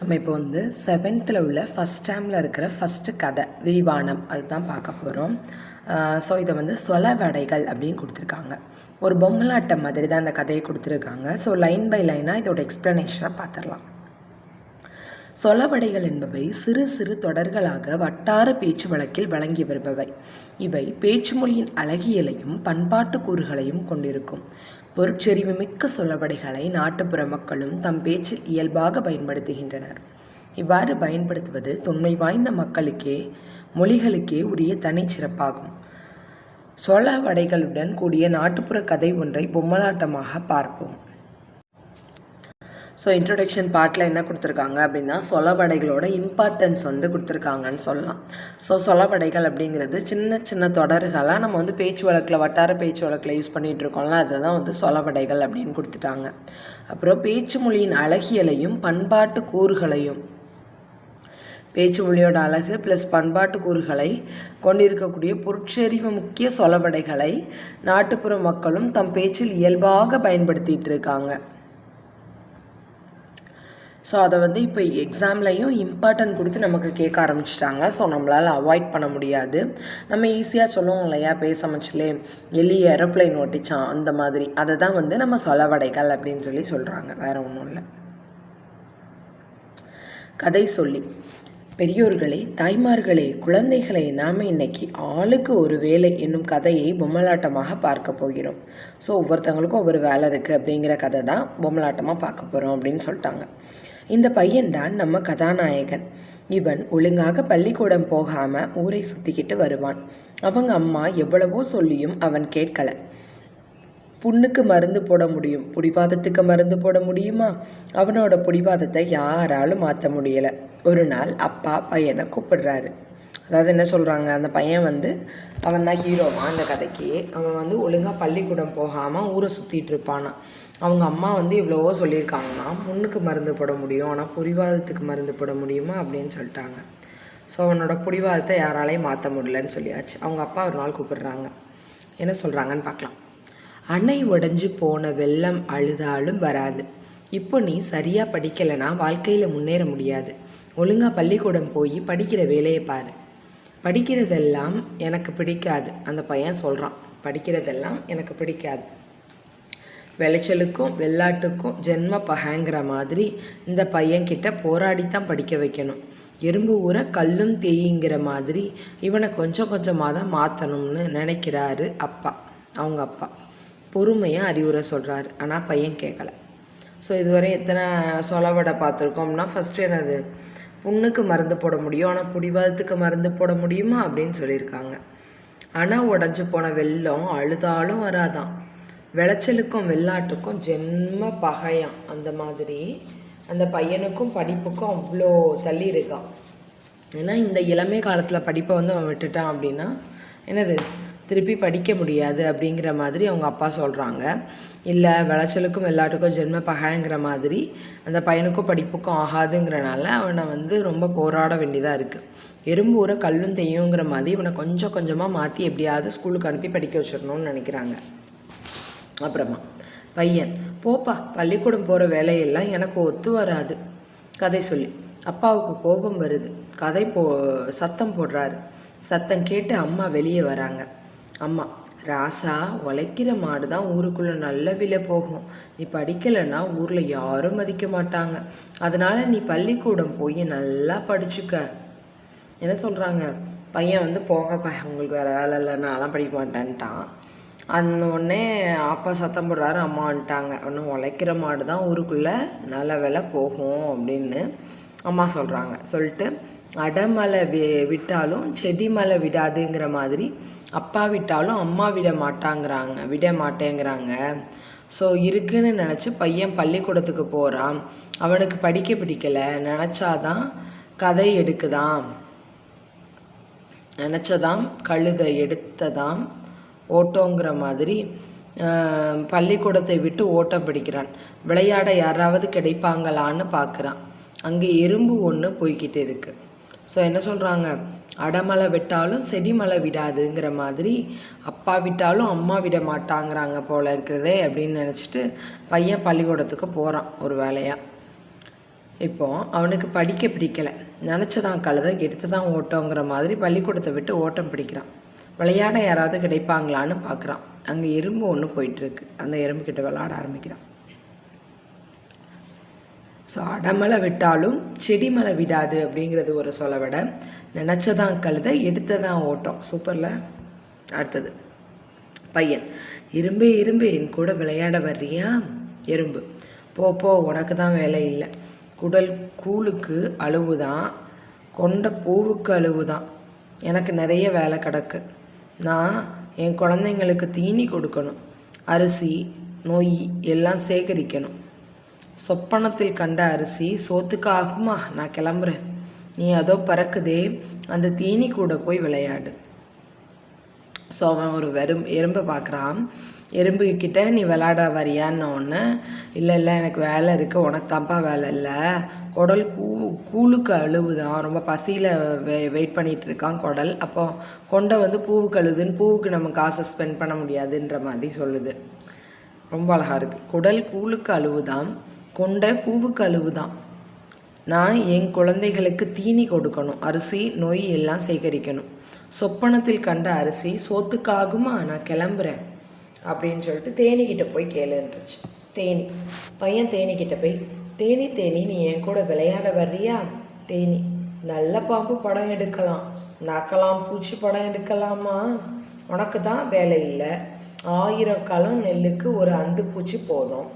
நம்ம இப்போ வந்து 7th உள்ள ஃபஸ்ட் டேர்மில் இருக்கிற ஃபஸ்ட்டு கதை விரிவானம் அதுதான் பார்க்க போகிறோம். ஸோ இதை வந்து சொலவடைகள் அப்படின்னு கொடுத்துருக்காங்க. ஒரு பொம்மலாட்டம் மாதிரி தான் அந்த கதையை கொடுத்துருக்காங்க. ஸோ லைன் பை லைனாக இதோட எக்ஸ்ப்ளனேஷனை பார்த்துடலாம். சொலவடைகள் என்பவை சிறு சிறு தொடர்களாக வட்டார பேச்சு வழக்கில் வழங்கி வருபவை. இவை பேச்சு மொழியின் அழகியலையும் பண்பாட்டு கூறுகளையும் கொண்டிருக்கும். பொருட்செறிவு மிக்க சொலவடைகளை நாட்டுப்புற மக்களும் தம் பேச்சில் இயல்பாக பயன்படுத்துகின்றனர். இவ்வாறு பயன்படுத்துவது தொன்மை வாய்ந்த மொழிகளுக்கே உரிய தனிச்சிறப்பாகும். சொலவடைகளுடன் கூடிய நாட்டுப்புற கதை ஒன்றை பொம்மலாட்டமாக பார்ப்போம். ஸோ இன்ட்ரொடக்ஷன் பார்ட்டில் என்ன கொடுத்துருக்காங்க அப்படின்னா சொலவடைகளோட இம்பார்ட்டன்ஸ் வந்து கொடுத்துருக்காங்கன்னு சொல்லலாம். ஸோ சொலவடைகள் அப்படிங்கிறது சின்ன சின்ன தொடர்களாக நம்ம வந்து பேச்சு வழக்கில் வட்டார பேச்சு வழக்கில் யூஸ் பண்ணிகிட்டு இருக்கோம்ல, அதுதான் வந்து சொலவடைகள் அப்படின்னு கொடுத்துட்டாங்க. அப்புறம் பேச்சு மொழியின் அழகியலையும் பண்பாட்டு கூறுகளையும், பேச்சு மொழியோட அழகு ப்ளஸ் பண்பாட்டு கூறுகளை கொண்டிருக்கக்கூடிய பொருட்செறிவு முக்கிய சொலவடைகளை நாட்டுப்புற மக்களும் தம் பேச்சில் இயல்பாக பயன்படுத்திகிட்டு இருக்காங்க. ஸோ அதை வந்து இப்போ எக்ஸாம்லையும் இம்பார்ட்டன்ட் கொடுத்து நமக்கு கேட்க ஆரம்பிச்சிட்டாங்க. ஸோ நம்மளால் அவாய்ட் பண்ண முடியாது. நம்ம ஈஸியாக சொல்லுவோம் இல்லையா, பேசமச்சிலே எலி ஏரோப்ளைன் ஓட்டிச்சான் அந்த மாதிரி, அதை தான் வந்து நம்ம சொலவடைகள் அப்படின்னு சொல்கிறாங்க. வேறு ஒன்றும் இல்லை. கதை சொல்லி பெரியோர்களே, தாய்மார்களே, குழந்தைகளை நாம் இன்னைக்கு ஆளுக்கு ஒரு வேலை என்னும் கதையை பொம்மலாட்டமாக பார்க்க போகிறோம். ஸோ ஒவ்வொருத்தவங்களுக்கும் ஒவ்வொரு வேலை இருக்குது அப்படிங்கிற கதை தான் பொம்மலாட்டமாக பார்க்க போகிறோம் அப்படின்னு சொல்லிட்டாங்க. இந்த பையன்தான் நம்ம கதாநாயகன். இவன் ஒழுங்காக பள்ளிக்கூடம் போகாமல் ஊரை சுற்றிக்கிட்டு வருவான். அவங்க அம்மா எவ்வளவோ சொல்லியும் அவன் கேட்கலை. புண்ணுக்கு மருந்து போட முடியும், பிடிவாதத்துக்கு மருந்து போட முடியுமா? அவனோட பிடிவாதத்தை யாராலும் மாற்ற முடியலை. ஒரு நாள் அப்பா பையனை கூப்பிடுறாரு. அதாவது என்ன சொல்கிறாங்க, அந்த பையன் வந்து அவன் தான் ஹீரோவான் அந்த கதைக்கு. அவன் வந்து ஒழுங்காக பள்ளிக்கூடம் போகாமல் ஊரை சுற்றிட்டு இருப்பானான். அவங்க அம்மா வந்து இவ்வளவோ சொல்லியிருக்காங்கன்னா, புண்ணுக்கு மருந்து போட முடியும், ஆனால் பிடிவாதத்துக்கு மருந்து போட முடியுமா அப்படின்னு சொல்லிட்டாங்க. ஸோ அவனோட பிடிவாதத்தை யாராலையும் மாற்ற முடியலன்னு சொல்லியாச்சு. அவங்க அப்பா ஒரு நாள் கூப்பிடுறாங்க. என்ன சொல்கிறாங்கன்னு பார்க்கலாம். அணை உடைஞ்சு போன வெள்ளம் அழுதாலும் வராது. இப்போ நீ சரியாக படிக்கலைன்னா வாழ்க்கையில் முன்னேற முடியாது. ஒழுங்காக பள்ளிக்கூடம் போய் படிக்கிற வேலையை பாரு. படிக்கிறதெல்லாம் எனக்கு பிடிக்காது. அந்த பையன் சொல்கிறான், படிக்கிறதெல்லாம் எனக்கு பிடிக்காது. விளைச்சலுக்கும் வெள்ளாட்டுக்கும் ஜென்ம பகைங்கிற மாதிரி இந்த பையன்கிட்ட போராடித்தான் படிக்க வைக்கணும். எறும்பு ஊற கல்லும் தேய்ங்கிற மாதிரி இவனை கொஞ்சம் கொஞ்சமாக தான் மாற்றணும்னு நினைக்கிறாரு அப்பா. அவங்க அப்பா பொறுமையாக அறிவுரை சொல்கிறாரு. ஆனால் பையன் கேட்கலை. ஸோ இதுவரை எத்தனை சொலவடை பார்த்துருக்கோம்னா, ஃபஸ்ட்டு என்னது, புண்ணுக்கு மருந்து போட முடியும், ஆனால் பிடிவாதத்துக்கு மருந்து போட முடியுமா அப்படின்னு சொல்லியிருக்காங்க. ஆனால் உடஞ்சி போன வெள்ளம் அழுதாலும் வராதான். விளைச்சலுக்கும் வெள்ளாட்டுக்கும் ஜென்ம பகையாம். அந்த மாதிரி அந்த பையனுக்கும் படிப்புக்கும் அவ்வளோ தள்ளி இருக்கான். ஏன்னா இந்த இளமை காலத்தில் படிப்பை வந்து அவன் விட்டுட்டான் அப்படின்னா என்னது, திருப்பி படிக்க முடியாது அப்படிங்கிற மாதிரி அவங்க அப்பா சொல்கிறாங்க. இல்லை, விளைச்சலுக்கும் வெள்ளாட்டுக்கும் ஜென்ம பகைங்கிற மாதிரி அந்த பையனுக்கும் படிப்புக்கும் ஆகாதுங்கிறனால அவனை வந்து ரொம்ப போராட வேண்டியதாக இருக்குது. எறும்பு ஊற கல்லும் தெய்யுங்கிற மாதிரி இவனை கொஞ்சம் கொஞ்சமாக மாற்றி எப்படியாவது ஸ்கூலுக்கு அனுப்பி படிக்க வச்சிடணும்னு நினைக்கிறாங்க. அப்புறமா பையன், போப்பா, பள்ளிக்கூடம் போகிற வேலையெல்லாம் எனக்கு ஒத்து வராது. கதை சொல்லி அப்பாவுக்கு கோபம் வருது. சத்தம் போடுறாரு. சத்தம் கேட்டு அம்மா வெளியே வராங்க. அம்மா, ராசா, உழைக்கிற மாடு தான் ஊருக்குள்ளே நல்ல விலை போகும். நீ படிக்கலைன்னா ஊரில் யாரும் மதிக்க மாட்டாங்க. அதனால் நீ பள்ளிக்கூடம் போய் நல்லா படிச்சுக்க. என்ன சொல்கிறாங்க, பையன் வந்து போங்கப்பா, உங்களுக்கு வேறு வேலை இல்லை, நான்லாம் படிக்க மாட்டேன்ட்டான். அந்த உடனே அப்பா சத்தம் போடுறாரு, அம்மா வந்துட்டாங்க. ஒன்றும் உழைக்கிற மாடு தான் ஊருக்குள்ளே நல்ல விலை போகும் அப்படின்னு அம்மா சொல்கிறாங்க. சொல்லிட்டு அடமலை விட்டாலும் செடி மலை விடாதுங்கிற மாதிரி அப்பா விட்டாலும் அம்மா விட மாட்டேங்கிறாங்க. ஸோ இருக்குன்னு நினச்சி பையன் பள்ளிக்கூடத்துக்கு போகிறான். அவனுக்கு படிக்க பிடிக்கலை, நினச்சாதான் கதை எடுக்குதான், நினச்சதாம் கழுதை எடுத்ததாம் ஓட்டோங்கிற மாதிரி பள்ளிக்கூடத்தை விட்டு ஓட்டம் பிடிக்கிறான். விளையாட யாராவது கிடைப்பாங்களான்னு பார்க்குறான். அங்கே எறும்பு ஒன்று போய்கிட்டு இருக்கு. ஸோ என்ன சொல்கிறாங்க, அடமலை விட்டாலும் செடி மலை விடாதுங்கிற மாதிரி அப்பா விட்டாலும் அம்மா விட மாட்டாங்கிறாங்க போல இருக்கிறதே அப்படின்னு நினச்சிட்டு பையன் பள்ளிக்கூடத்துக்கு போகிறான் ஒரு வேலையாக. இப்போது அவனுக்கு படிக்க பிடிக்கலை, நினச்சதான் கழுதை எடுத்து தான் ஓட்டங்கிற மாதிரி பள்ளிக்கூடத்தை விட்டு ஓட்டம் பிடிக்கிறான். விளையாட யாராவது கிடைப்பாங்களான்னு பார்க்குறான். அங்கே எறும்பு ஒன்று போயிட்டுருக்கு. அந்த எறும்பு கிட்ட விளையாட ஆரம்பிக்கிறான். ஸோ அடமலை விட்டாலும் செடி மலை விடாது அப்படிங்கிறது ஒரு சொல்ல விட, நினச்சதான் கழுதை எடுத்ததான் ஓட்டம். சூப்பரில். அடுத்தது பையன். எறும்பே எறும்பு என் கூட விளையாட வர்றியா? எறும்பு. போ உனக்கு தான் வேலை இல்லை. குடல் கூழுக்கு அழுவுதான், கொண்ட பூவுக்கு அழுவுதான். எனக்கு நிறைய வேலை கிடக்கு. நான் என் குழந்தைங்களுக்கு தீனி கொடுக்கணும், அரிசி நொய் எல்லாம் சேகரிக்கணும். சொப்பனத்தில் கண்ட அரிசி சோத்துக்கு ஆகுமா? நான் கிளம்புறேன். நீ அதோ பறக்குதே அந்த தீனி கூட போய் விளையாடு. ஸோ அவன் ஒரு எறும்பை பார்க்குறான். எறும்புக்கிட்ட நீ விளையாட வரியான்னு ஒன்று. இல்லை எனக்கு வேலை இருக்குது. உனக்கு தான்ப்பா வேலை இல்லை. குடல் கூழுக்கு அழுவுதான், ரொம்ப பசியில் வெயிட் பண்ணிகிட்டு இருக்கான் குடல். அப்போ கொண்டை பூவுக்கு அழுதுன்னு, பூவுக்கு நம்ம காசை ஸ்பெண்ட் பண்ண முடியாதுன்ற மாதிரி சொல்லுது. ரொம்ப அழகாக இருக்குது. குடல் கூழுக்கு அழுவுதான், கொண்டை பூவுக்கு அழுவுதான். நான் என் குழந்தைகளுக்கு தீனி கொடுக்கணும், அரிசி நொய் எல்லாம் சேகரிக்கணும். சொப்பனத்தில் கண்ட அரிசி சோத்துக்காகுமா? நான் கிளம்புறேன் அப்படின்னு சொல்லிட்டு தேனிக்கிட்ட போய் கேளுன்றுச்சு. தேனி. பையன் தேனிக்கிட்ட போய், தேனி நீ என் கூட விளையாட வர்றியா? தேனி. நல்ல பாம்பு படம் எடுக்கலாம், நக்கலாம் பூச்சி படம் எடுக்கலாமா? உனக்கு தான் வேலை இல்லை. 1000 களம் நெல்லுக்கு ஒரு அந்து பூச்சி போதும்.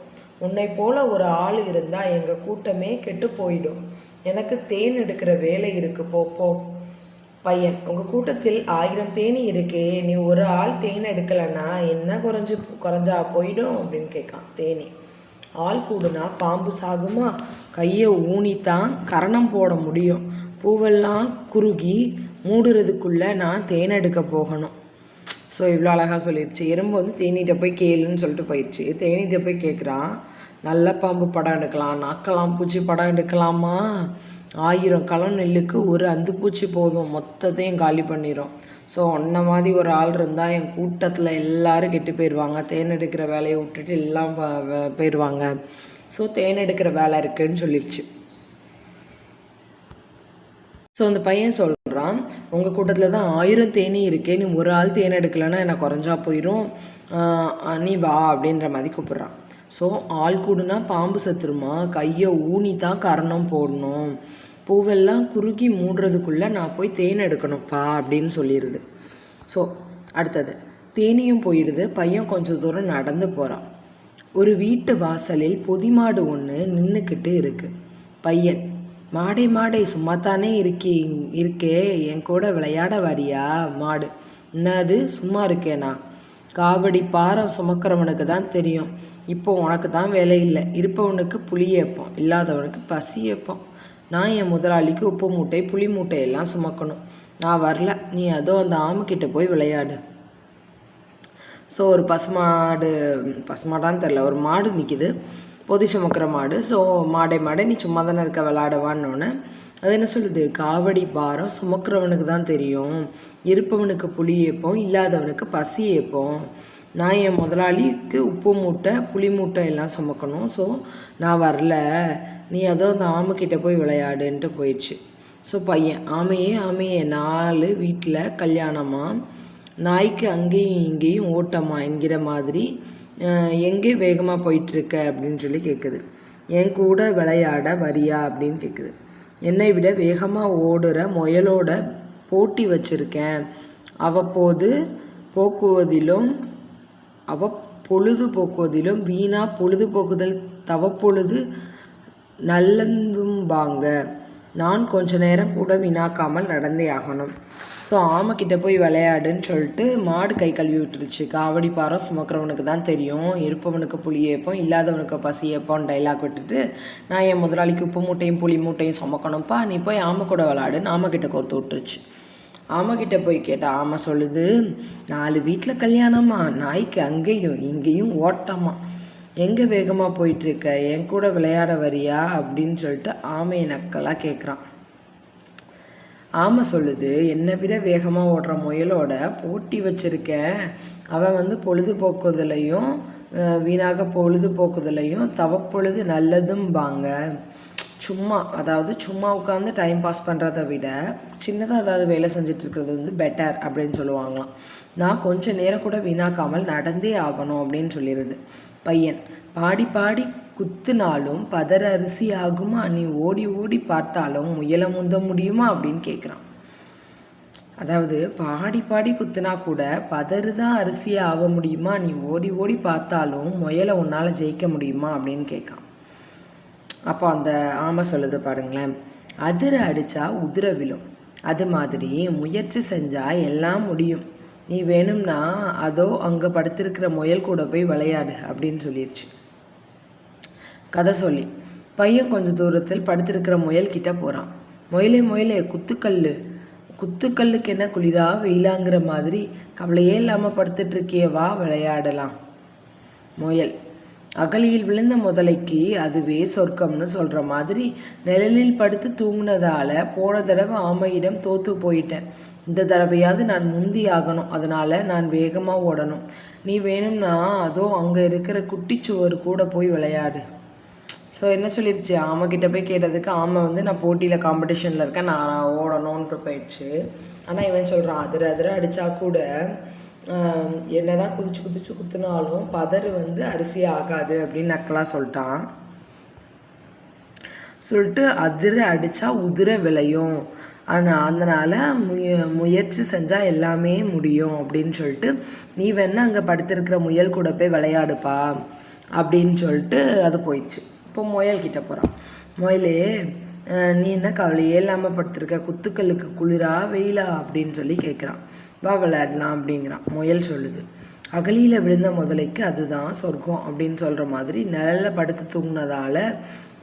உன்னை போல ஒரு ஆள் இருந்தால் எங்கள் கூட்டமே கெட்டு போயிடும். எனக்கு தேன் எடுக்கிற வேலை இருக்கு, போ. பையன். உங்கள் கூட்டத்தில் 1000 தேனி இருக்கே, நீ ஒரு ஆள் தேன் எடுக்கலைன்னா என்ன குறைஞ்சா போயிடும் அப்படின்னு கேட்கான் தேனி. ஆள் கூடுனா பாம்பு சாகுமா? கையை ஊனித்தான் கரணம் போட முடியும். பூவெல்லாம் குறுகி மூடுறதுக்குள்ளே நான் தேன் எடுக்க போகணும். ஸோ இவ்வளோ அழகாக சொல்லிடுச்சு. எறும்பு தேனிகிட்ட போய் கேளுன்னு சொல்லிட்டு போயிடுச்சு. தேனிகிட்ட போய் கேட்குறான், நல்ல பாம்பு படம் எடுக்கலாம், நாக்கலாம் பூச்சி படம் எடுக்கலாமா? 1000 களம் நெல்லுக்கு ஒரு அந்து பூச்சி போதும், மொத்தத்தையும் காலி பண்ணிடும். ஸோ உன்ன மாதிரி ஒரு ஆள் இருந்தால் என் கூட்டத்தில் எல்லோரும் கெட்டு போயிடுவாங்க. தேன் எடுக்கிற வேலையை விட்டுட்டு எல்லாம் போயிடுவாங்க. ஸோ தேன் எடுக்கிற வேலை இருக்குதுன்னு சொல்லிடுச்சு. ஸோ அந்த பையன் சொல்கிறான், உங்கள் கூட்டத்தில் தான் 1000 தேனி இருக்கே, நீ ஒரு ஆள் தேன் எடுக்கலைன்னா எனக்கு குறைஞ்சா போயிடும், நீ வா அப்படின்ற மாதிரி கூப்பிட்றான். ஸோ ஆள் கூடுனா பாம்பு சத்துருமா? கையை ஊனி தான் கரணம் போடணும். பூவெல்லாம் குறுகி மூடுறதுக்குள்ளே நான் போய் தேன் எடுக்கணும்ப்பா அப்படின்னு சொல்லிடுது. ஸோ அடுத்தது தேனியும் போயிடுது. பையன் கொஞ்சம் தூரம் நடந்து போகிறான். ஒரு வீட்டு வாசலில் பொதிமாடு ஒன்று நின்றுக்கிட்டு இருக்கு. பையன். மாடே சும்மாத்தானே இருக்கே, என் கூட விளையாட வரியா? மாடு. என்னது சும்மா இருக்கேனா? காவடி பாரம் சுமக்கிறவனுக்கு தான் தெரியும். இப்போ உனக்கு தான் வேலை இல்லை. இருப்பவனுக்கு புளி ஏப்போம், இல்லாதவனுக்கு பசி ஏப்போம். நான் என் முதலாளிக்கு உப்பு மூட்டை புளி மூட்டையெல்லாம் சுமக்கணும். நான் வரல, நீ அதோ அந்த ஆமைக்கிட்ட போய் விளையாடு. ஸோ ஒரு பசுமாடான்னு தெரில, ஒரு மாடு நிற்கிது, பொதி சுமக்கிற மாடு. ஸோ மாடே நீ சும்மா தானே இருக்க, விளையாடுவான்னொன்னே அது என்ன சொல்லுது? காவடி பாரம் சுமக்கிறவனுக்கு தான் தெரியும், இருப்பவனுக்கு புளி ஏப்போம், இல்லாதவனுக்கு பசி ஏப்போம். நான் என் முதலாளிக்கு உப்பு மூட்டை புளி மூட்டை எல்லாம் சுமக்கணும். ஸோ நான் வரல, நீ அதோ அந்த ஆமைக்கிட்ட போய் விளையாடுன்ட்டு போயிடுச்சு. ஸோ பையன். ஆமையே 4 வீட்டில் கல்யாணமா, நாய்க்கு அங்கேயும் இங்கேயும் ஓட்டமா என்கிற மாதிரி எங்கே வேகமாக போயிட்டுருக்க அப்படின்னு சொல்லி கேட்குது. என் கூட விளையாட வரியா அப்படின்னு கேட்குது. என்னை விட வேகமாக ஓடுற முயலோட போட்டி வச்சுருக்கேன். பொழுதுபோக்குவதிலும் வீணாக பொழுதுபோக்குதல் தவப்பொழுது நல்லந்தும்பாங்க. நான் கொஞ்ச நேரம் கூட வீணாக்காமல் நடந்தே ஆகணும். ஸோ ஆமைக்கிட்ட போய் விளையாடுன்னு சொல்லிட்டு மாடு கை கழுவி விட்டுருச்சு. காவடி பாரம் சுமக்கிறவனுக்கு தான் தெரியும், இருப்பவனுக்கு புளி ஏப்போம், இல்லாதவனுக்கு பசி ஏப்போன்னு டைலாக் விட்டுட்டு, நான் என் முதலாளிக்கு உப்பு மூட்டையும் புளி மூட்டையும் சுமக்கணும்ப்பா, நீ போய் ஆமை கூட விளையாடுன்னு ஆமைக்கிட்ட கோர்த்து விட்டுருச்சு. ஆமைக்கிட்ட போய் கேட்டால் ஆமை சொல்லுது, 4 வீட்டில் கல்யாணமா, நாய்க்கு அங்கேயும் இங்கேயும் ஓட்டமா, எங்கே வேகமாக போயிட்டுருக்க, என் கூட விளையாட வரியா அப்படின்னு சொல்லிட்டு ஆமையை நக்கலாக கேட்குறான். ஆமை சொல்லுது, என்னை விட வேகமாக ஓடுற முயலோட போட்டி வச்சுருக்கேன். அவன் பொழுதுபோக்குதலையும் வீணாக பொழுதுபோக்குதலையும் தவப்பொழுது நல்லதும்பாங்க. சும்மா உட்காந்து டைம் பாஸ் பண்ணுறதை விட சின்னதாக ஏதாவது வேலை செஞ்சுட்டு இருக்கிறது வந்து பெட்டர் அப்படின்னு சொல்லுவாங்களாம். நான் கொஞ்சம் நேரம் கூட வீணாக்காமல் நடந்தே ஆகணும் அப்படின்னு சொல்லிடுது. பையன், பாடி பாடி குத்துனாலும் பதற அரிசி ஆகுமா, நீ ஓடி ஓடி பார்த்தாலும் முயலை முந்த முடியுமா அப்படின்னு கேட்குறான். அதாவது பாடி பாடி குத்துனா கூட பதறுதான் அரிசியை ஆக முடியுமா, நீ ஓடி ஓடி பார்த்தாலும் முயலை உன்னால் ஜெயிக்க முடியுமா அப்படின்னு கேட்கான். அப்போ அந்த ஆமை சொல்லுது பாருங்களேன், அதிர அடித்தா உதிர விழும், அது மாதிரி முயற்சி செஞ்சால் எல்லாம் முடியும், நீ வேணும்னா அதோ அங்கே படுத்திருக்கிற முயல் கூட போய் விளையாடு அப்படின்னு சொல்லிடுச்சு. கதை சொல்லி பையன் கொஞ்சம் தூரத்தில் படுத்திருக்கிற முயல் கிட்ட போகிறான். முயலே முயலே குத்துக்கல்லுக்கு என்ன குளிரா வெயிலாங்கிற மாதிரி கவலையே இல்லாமல் படுத்துட்டு இருக்கியே, வா விளையாடலாம். முயல், அகலியில் விழுந்த முதலைக்கு அதுவே சொர்க்கம்னு சொல்கிற மாதிரி நிழலில் படுத்து தூங்கினதால போன தடவை ஆமையிடம் தோற்று போயிட்டேன். இந்த தடவையாவது நான் முந்தி ஆகணும், அதனால் நான் வேகமாக ஓடணும். நீ வேணும்னா அதோ அங்கே இருக்கிற குட்டிச்சுவர் கூட போய் விளையாடு. ஸோ என்ன சொல்லிடுச்சு, ஆமைக்கிட்ட போய் கேட்டதுக்கு ஆமை வந்து நான் போட்டியில் காம்படிஷனில் இருக்கேன், நான் ஓடணுன்ட்டு போயிடுச்சு. ஆனால் இவன் சொல்கிறான், அதிர அடித்தா கூட என்ன தான் குதிச்சு குத்துனாலும் பதறு வந்து அரிசி ஆகாது அப்படின்னு நக்கலாக சொல்லிட்டு அதிர அடித்தா உதிர விளையும், ஆனால் அதனால் முயற்சி செஞ்சால் எல்லாமே முடியும் அப்படின்னு சொல்லிட்டு நீ வேணா அங்கே படுத்திருக்கிற முயல் கூட போய் விளையாடுப்பா அப்படின்னு சொல்லிட்டு அது போயிடுச்சு. இப்போ முயல்கிட்ட போகிறான். முயலே, நீ என்ன கவலையே இல்லாமல் படுத்திருக்க, குத்துக்கல்லுக்கு குளிரா வெயிலா அப்படின்னு சொல்லி கேட்குறான். வா விளையாடலாம் அப்படிங்கிறான். முயல் சொல்லுது, அகலியில் விழுந்த முதலைக்கு அதுதான் சொர்க்கம் அப்படின்னு சொல்கிற மாதிரி நிழலில் படுத்து தூங்கினதால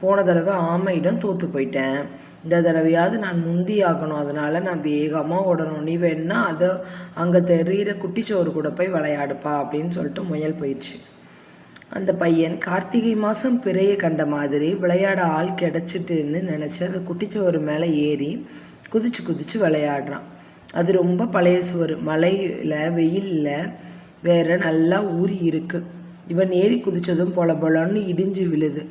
போன தடவை ஆமையிடம் தோற்று போயிட்டேன். இந்த தடவையாவது நான் முந்தி ஆகணும், அதனால் நான் வேகமாக ஓடணும். நீ வேணா அதை அங்கே தெரிகிற குட்டிச்சோறு கூட போய் விளையாடுப்பா அப்படின்னு சொல்லிட்டு முயல் போயிடுச்சு. அந்த பையன் கார்த்திகை மாதம் பிறையை கண்ட மாதிரி விளையாட ஆள் கிடச்சிட்டுன்னு நினச்சி அந்த குட்டிச்சோறு மேலே ஏறி குதிச்சு விளையாடுறான். அது ரொம்ப பழைய சுவர், மழையில் வெயிலில் வேற நல்லா ஊறி இருக்குது. இவன் ஏறி குதித்ததும் பொலன்னு இடிஞ்சு விழுது.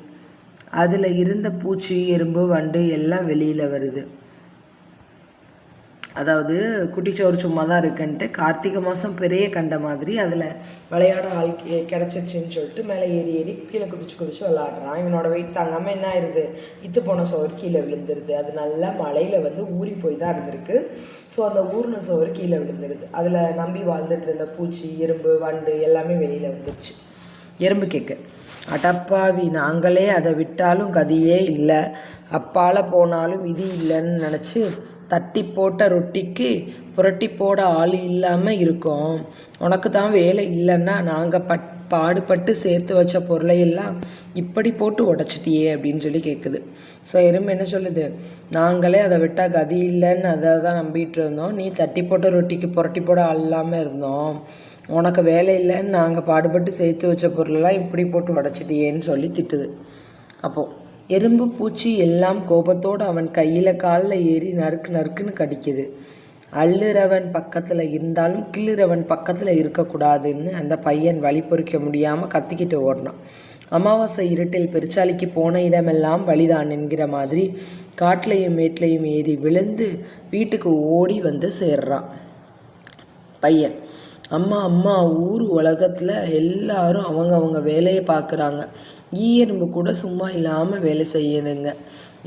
அதில் இருந்த பூச்சி, எறும்பு, வண்டு எல்லாம் வெளியில் வருது. அதாவது குட்டிச்சோறு சும்மா தான் இருக்குன்ட்டு கார்த்திகை மாதம் பெரிய கண்ட மாதிரி அதில் விளையாட ஆள் கிடச்சிருச்சின்னு சொல்லிட்டு மேலே ஏறி கீழே குதிச்சு விளாடுறான். இவனோட வெயிட் தாங்காமல் என்ன ஆயிடுது, இத்து போன சோறு கீழே விழுந்துருது. அது நல்லா மழையில் வந்து ஊறி போய் தான் இருந்திருக்கு. ஸோ அந்த ஊர்ன சோறு கீழே விழுந்துருது. அதில் நம்பி வாழ்ந்துட்டு இருந்த பூச்சி, எறும்பு, வண்டு எல்லாமே வெளியில் வந்துடுச்சு. எறும்பு கேட்கு, அடப்பாவி, நாங்களே அதை விட்டாலும் கதியே இல்லை, அப்பால் போனாலும் விதி இல்லைன்னு நினச்சி தட்டி போட்ட ரொட்டிக்கு புரட்டி போட ஆள் இல்லாமல் இருக்கோம். உனக்கு தான் வேலை இல்லைன்னா நாங்கள் பாடுபட்டு சேர்த்து வச்ச பொருளையெல்லாம் இப்படி போட்டு உடச்சிட்டியே அப்படின்னு சொல்லி கேட்குது. ஸோ எறும்பு என்ன சொல்லுது, நாங்களே அதை விட்டால் கதி இல்லைன்னு அதை தான் நம்பிட்டு இருந்தோம், நீ தட்டி போட்ட ரொட்டிக்கு புரட்டி போட ஆள் இல்லாமல் இருந்தோம், உனக்கு வேலை இல்லைன்னு நாங்கள் பாடுபட்டு சேர்த்து வச்ச பொருளெல்லாம் இப்படி போட்டு உடச்சிட்டியேன்னு சொல்லி திட்டுது. அப்போது எறும்பு, பூச்சி எல்லாம் கோபத்தோடு அவன் கையில் காலில் ஏறி நறுக்குன்னு கடிக்குது. அள்ளுறவன் பக்கத்தில் இருந்தாலும் கிள்ளுறவன் பக்கத்தில் இருக்கக்கூடாதுன்னு அந்த பையன் வழி பொறிக்க முடியாமல் கத்திக்கிட்டு ஓடினான். அமாவாசை இருட்டில் பெருச்சாலிக்கு போன இடமெல்லாம் வழிதான் என்கிற மாதிரி காட்டிலையும் மேட்லையும் ஏறி விழுந்து வீட்டுக்கு ஓடி வந்து சேர்றான் பையன். அம்மா ஊர் உலகத்தில் எல்லாரும் அவங்க வேலையை பார்க்குறாங்க, ஈயெறும்பு கூட சும்மா இல்லாமல் வேலை செய்யுதுங்க.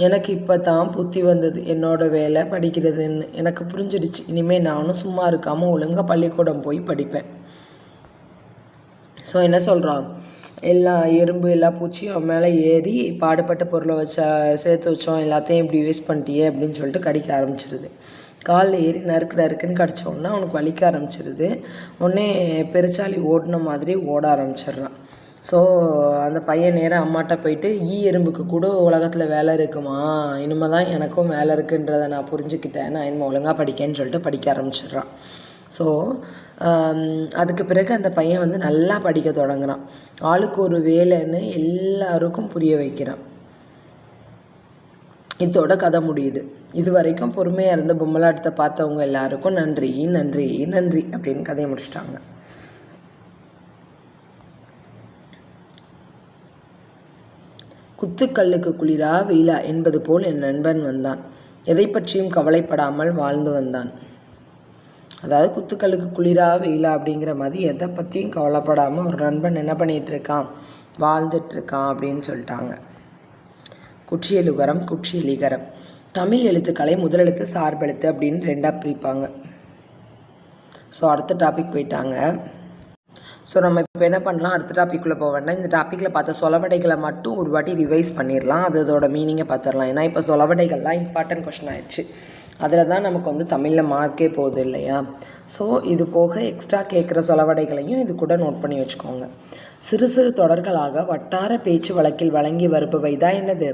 எனக்கு இப்போ தான் புத்தி வந்தது, என்னோடய வேலை படிக்கிறதுன்னு எனக்கு புரிஞ்சிடுச்சு. இனிமேல் நானும் சும்மா இருக்காமல் ஒழுங்காக பள்ளிக்கூடம் போய் படிப்பேன். ஸோ என்ன சொல்கிறான், எல்லா எறும்பு எல்லா பூச்சியும் அவன் மேலே ஏறி பாடுபட்ட பொருளை சேர்த்து வச்சோம் எல்லாத்தையும் இப்படி வேஸ்ட் பண்ணிட்டியே அப்படின்னு சொல்லிட்டு கடிக்க ஆரம்பிச்சிருது. காலில் ஏறி நறுக்குன்னு கடிச்சோன்னா அவனுக்கு வலிக்க ஆரம்பிச்சிருது. உடனே பெருச்சாலி ஓடின மாதிரி ஓட ஆரம்பிச்சிடுறான். ஸோ அந்த பையன் நேராக அம்மாட்ட போயிட்டு, எறும்புக்கு கூட உலகத்தில் வேலை இருக்குமா, இனிமேல் தான் எனக்கும் வேலை இருக்குன்றதை நான் புரிஞ்சுக்கிட்டேன், நான் இனிமேல் ஒழுங்காக படிக்கேன்னு சொல்லிட்டு படிக்க ஆரம்பிச்சிடுறான். ஸோ அதுக்கு பிறகு அந்த பையன் வந்து நல்லா படிக்க தொடங்குறான். ஆளுக்கு ஒரு வேலைன்னு எல்லாருக்கும் புரிய வைக்கிறான். இதோட கதை முடியுது. இது வரைக்கும் பொறுமையாக இருந்த பொம்மலாட்டத்தை பார்த்தவங்க எல்லாருக்கும் நன்றி நன்றி நன்றி அப்படின்னு கதையை முடிச்சிட்டாங்க. குத்துக்கல்லுக்கு குளிரா வெயிலா என்பது போல் என் நண்பன் வந்தான். எதை பற்றியும் கவலைப்படாமல் வாழ்ந்து வந்தான். அதாவது குத்துக்கல்லுக்கு குளிரா வெயிலா அப்படிங்கிற மாதிரி எதை பற்றியும் கவலைப்படாமல் ஒரு நண்பன் என்ன பண்ணிகிட்ருக்கான், வாழ்ந்துட்டுருக்கான் அப்படின்னு சொல்லிட்டாங்க. குற்றியலுகரம் குற்றியலிகரம். தமிழ் எழுத்துக்களை முதலெழுத்து சார்பெழுத்து அப்படின்னு ரெண்டாக பிரிப்பாங்க. ஸோ அடுத்த டாபிக் போயிட்டாங்க. ஸோ நம்ம இப்போ என்ன பண்ணலாம், அடுத்த டாப்பிக்குள்ளே போக வேண்டாம். இந்த டாப்பிக்கில் பார்த்த சொலவடைகளை மட்டும் ஒரு வாட்டி ரிவைஸ் பண்ணிடலாம். அதோட மீனிங்கை பார்த்துடலாம். ஏன்னா இப்போ சொலவடைகள்லாம் இம்பார்ட்டன்ட் கொஷின் ஆயிடுச்சு. அதில் தான் நமக்கு வந்து தமிழில் மார்க்கே போகுது இல்லையா. ஸோ இது போக எக்ஸ்ட்ரா கேட்குற சொலவடைகளையும் இது கூட நோட் பண்ணி வச்சுக்கோங்க. சிறு சிறு தொடர்களாக வட்டார பேச்சு வழக்கில் வழங்கி வருபவை தான் என்னது,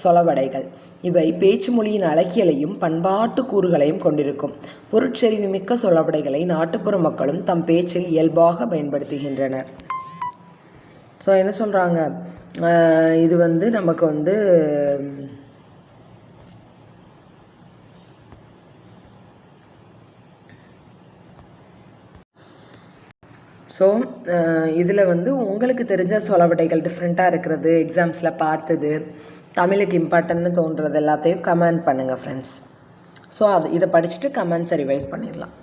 சொலவடைகள். இவை பேச்சு மொழியின் அழகியலையும் பண்பாட்டு கூறுகளையும் கொண்டிருக்கும். பொருட்செறிவு மிக்க சொலவடைகளை நாட்டுப்புற மக்களும் தம் பேச்சில் இயல்பாக பயன்படுத்துகின்றனர். ஸோ என்ன சொல்கிறாங்க, இது வந்து நமக்கு வந்து ஸோ இதில் வந்து உங்களுக்கு தெரிஞ்ச சொலவடைகள் டிஃப்ரெண்ட்டாக இருக்கிறது, எக்ஸாம்ஸில் பார்த்தது, தமிழுக்கு இம்பார்ட்டன்ட்னு தோன்றுறது எல்லாத்தையும் கமெண்ட் பண்ணுங்கள் ஃப்ரெண்ட்ஸ். ஸோ இதை படிச்சுட்டு கமெண்ட்ஸை ரிவைஸ் பண்ணிடலாம்.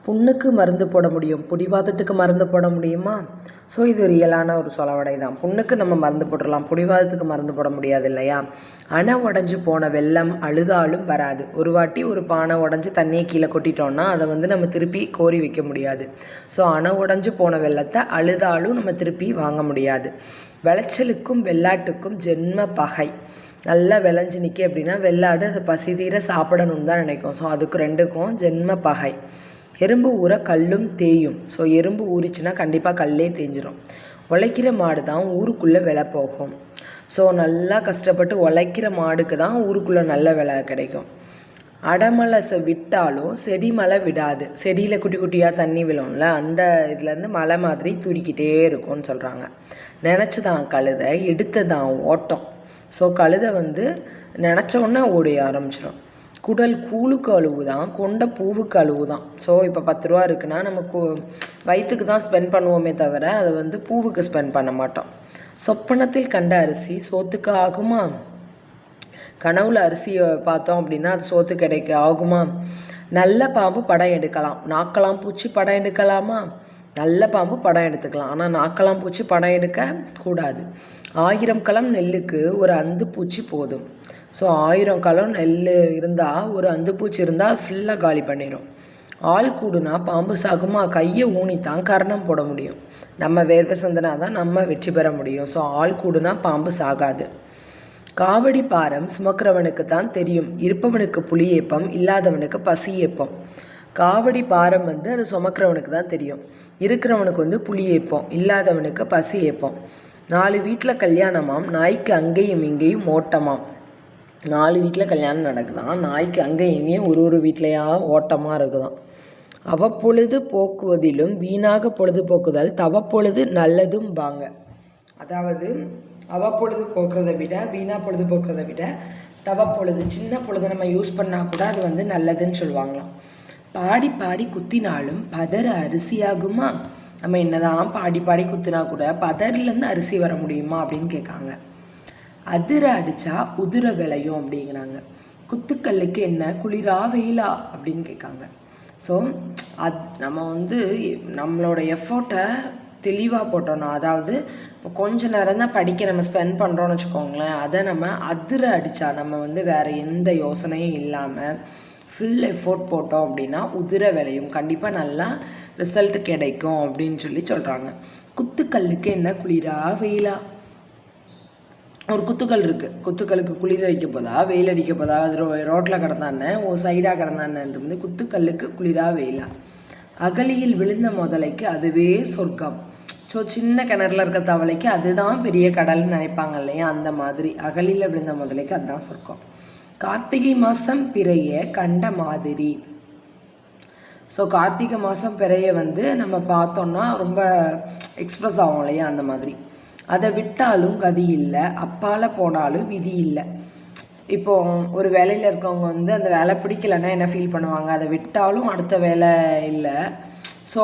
புண்ணுக்கு மருந்து போட முடியும், புடிவாதத்துக்கு மருந்து போட முடியுமா? ஸோ இது ரியலான ஒரு சொலவடை தான். புண்ணுக்கு நம்ம மருந்து போட்டுடலாம், புடிவாதத்துக்கு மருந்து போட முடியாது இல்லையா. அணை உடஞ்சி போன வெள்ளம் அழுதாலும் வராது. ஒரு வாட்டி ஒரு பானை உடஞ்சி தண்ணியை கீழே கொட்டிட்டோம்னா அதை வந்து நம்ம திருப்பி கோரி வைக்க முடியாது. ஸோ அணை உடஞ்சி போன வெள்ளத்தை அழுதாலும் நம்ம திருப்பி வாங்க முடியாது. விளைச்சலுக்கும் வெள்ளாட்டுக்கும் ஜென்ம பகை. நல்லா விளைஞ்சி நிற்க அப்படின்னா வெள்ளாடு அதை பசி தீர சாப்பிடணும்னு தான் நினைக்கும். ஸோ அதுக்கு ரெண்டுக்கும் ஜென்ம பகை. எறும்பு ஊற கல்லும் தேயும். ஸோ எறும்பு ஊறிச்சுன்னா கண்டிப்பாக கல்லே தேஞ்சிரும். உழைக்கிற மாடு தான் ஊருக்குள்ளே விலை போகும். ஸோ நல்லா கஷ்டப்பட்டு உழைக்கிற மாடுக்கு தான் ஊருக்குள்ளே நல்ல விலை கிடைக்கும். அடமலை விட்டாலும் செடி மலை விடாது. செடியில் குட்டி குட்டியாக தண்ணி விழும்ல, அந்த இதுலேருந்து மலை மாதிரி தூரிக்கிட்டே இருக்கும்னு சொல்கிறாங்க. நினச்சதான் கழுதை, எடுத்ததான் ஓட்டம். ஸோ கழுதை வந்து நினச்ச உடனே ஓடி ஆரம்பிச்சிடும். குடல் கூழுக்கு அழுவு தான், கொண்ட பூவுக்கு அழுவு தான். ஸோ இப்போ 10 ரூபா இருக்குன்னா நமக்கு வயிற்றுக்கு தான் ஸ்பெண்ட் பண்ணுவோமே தவிர அதை வந்து பூவுக்கு ஸ்பெண்ட் பண்ண மாட்டோம். சொப்பனத்தில் கண்ட அரிசி சோத்துக்கு ஆகுமா? கனவுல அரிசியை பார்த்தோம் அப்படின்னா அது சோத்து கிடைக்க ஆகுமா? நல்ல பாம்பு படம் எடுக்கலாம், நாக்கலாம் பூச்சி படம் எடுக்கலாமா? நல்ல பாம்பு படம் எடுத்துக்கலாம், ஆனால் நாக்கலாம் பூச்சி படம் எடுக்க கூடாது. 1000 கலம் நெல்லுக்கு ஒரு அந்து பூச்சி போதும். ஸோ 1000 கலம் நெல் இருந்தால் ஒரு அந்து பூச்சி இருந்தால் ஃபுல்லாக காலி பண்ணிடும். ஆள் கூடுனா பாம்பு சாகுமா? கையை ஊனித்தான் கர்ணம் போட முடியும். நம்ம வேர்வை சந்தனா தான் நம்ம வெற்றி பெற முடியும். ஸோ ஆள் கூடுனா பாம்பு சாகாது. காவடி பாரம் சுமக்கிறவனுக்கு தான் தெரியும், இருப்பவனுக்கு புலி ஏப்பம், இல்லாதவனுக்கு பசி ஏப்பம். காவடி பாரம் வந்து அது சுமக்கிறவனுக்கு தான் தெரியும், இருக்கிறவனுக்கு வந்து புலி ஏப்பம், இல்லாதவனுக்கு பசி ஏப்பம். 4 வீட்டில் கல்யாணமாம், நாய்க்கு அங்கேயும் இங்கேயும் ஓட்டமாம். 4 வீட்டில் கல்யாணம் நடக்குதான், நாய்க்கு அங்கேயும் இங்கேயும் ஒரு வீட்லையா ஓட்டமாக இருக்குதான். அவ்வப்பொழுது போக்குவதிலும் வீணாக பொழுதுபோக்குதல் தவப்பொழுது நல்லதும் பாங்க. அதாவது அவ்வப்பொழுது போக்குறதை விட, வீணாக பொழுது போக்குறதை விட தவப்பொழுது, சின்ன பொழுது நம்ம யூஸ் பண்ணால் கூட அது வந்து நல்லதுன்னு சொல்லுவாங்களாம். பாடி பாடி குத்தினாலும் பதற அரிசியாகுமா? நம்ம என்னதான் பாடி பாடி குத்தினா கூட பதர்லேருந்து அரிசி வர முடியுமா அப்படின்னு கேட்காங்க. அதிர அடித்தா உதிர விளையும் அப்படிங்கிறாங்க. குத்துக்கல்லுக்கு என்ன குளிரா வெயிலா அப்படின்னு கேட்காங்க. ஸோ நம்ம வந்து நம்மளோட எஃபோர்ட்டை தெளிவாக போட்டோன்னா, அதாவது இப்போ கொஞ்சம் நேரம் தான் படிக்க நம்ம ஸ்பெண்ட் பண்ணுறோன்னு வச்சுக்கோங்களேன், அதை நம்ம அதிர அடித்தா, நம்ம வந்து வேறு எந்த யோசனையும் இல்லாமல் ஃபுல் எஃபோர்ட் போட்டோம் அப்படின்னா உதிர விளையும், கண்டிப்பாக நல்லா ரிசல்ட் கிடைக்கும் அப்படின்னு சொல்லி சொல்கிறாங்க. குத்துக்கல்லுக்கு என்ன குளிரா வெயிலா? ஒரு குத்துக்கல் இருக்குது, குத்துக்கல்லுக்கு குளிர் அடிக்க போதா வெயில் அடிக்க போதா? அது ரோட்டில் கிடந்தானே ஒரு சைடாக கிடந்தானேன்றது குத்துக்கல்லுக்கு குளிரா வெயிலா? அகலியில் விழுந்த முதலைக்கு அதுவே சொர்க்கம். ஸோ சின்ன கிணறுல இருக்க தவளைக்கு அதுதான் பெரிய கடல்னு நினைப்பாங்க இல்லையா, அந்த மாதிரி அகலியில் விழுந்த முதலைக்கு அதுதான் சொர்க்கம். கார்த்திகை மாதம் பிறைய கண்ட மாதிரி. ஸோ கார்த்திகை மாதம் பிறைய வந்து நம்ம பார்த்தோன்னா ரொம்ப எக்ஸ்ப்ரெஸ் ஆகும் இல்லையா, அந்த மாதிரி. அதை விட்டாலும் கதி இல்லை, அப்பால் போனாலும் விதி இல்லை. இப்போது ஒரு வேலையில் இருக்கவங்க வந்து அந்த வேலை பிடிக்கலைன்னா என்ன ஃபீல் பண்ணுவாங்க? அதை விட்டாலும் அடுத்த வேலை இல்லை, ஸோ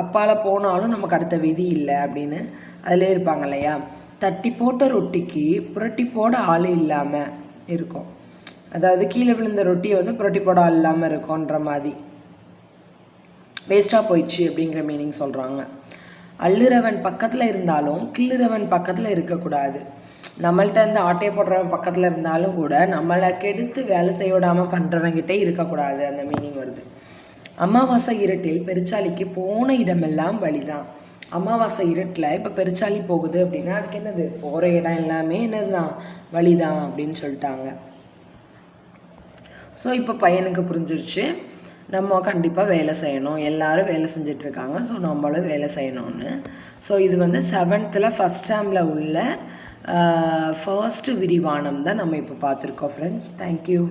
அப்பால் போனாலும் நமக்கு அடுத்த விதி இல்லை அப்படின்னு அதிலே இருப்பாங்க இல்லையா. தட்டி போட்ட ரொட்டிக்கு புரட்டி போட ஆள் இல்லாமல் இருக்கும். அதாவது கீழே விழுந்த ரொட்டியை வந்து புரட்டி போட ஆள் இல்லாமல் இருக்கும்ன்ற மாதிரி வேஸ்ட்டாக போயிடுச்சு அப்படிங்கிற மீனிங் சொல்கிறாங்க. அள்ளுறவன் பக்கத்தில் இருந்தாலும் கிள்ளுறவன் பக்கத்தில் இருக்கக்கூடாது. நம்மள்கிட்ட இருந்து ஆட்டையை போடுறவன் பக்கத்தில் இருந்தாலும் கூட நம்மளை கெடுத்து வேலை செய்ய விடாமல் பண்ணுறவங்கிட்டே இருக்கக்கூடாது, அந்த மீனிங் வருது. அமாவாசை இருட்டில் பெருச்சாலிக்கு போன இடமெல்லாம் வழிதான். அமாவாசை இருட்டில் இப்போ பெருச்சாலி போகுது அப்படின்னா அதுக்கு என்னது, போகிற இடம் எல்லாமே என்னது தான், வழிதான் அப்படின்னு சொல்லிட்டாங்க. ஸோ இப்போ பையனுக்கு புரிஞ்சிருச்சு, நம்ம கண்டிப்பாக வேலை செய்யணும், எல்லாரும் வேலை செஞ்சிட்ருக்காங்க, ஸோ நம்மளும் வேலை செய்யணும்னு. ஸோ இது வந்து 7th ஃபஸ்ட் டேர்மில் உள்ள ஃபர்ஸ்ட் விரிவானம் தான் நம்ம இப்போ பார்த்துருக்கோம் ஃப்ரெண்ட்ஸ். தேங்க்யூ.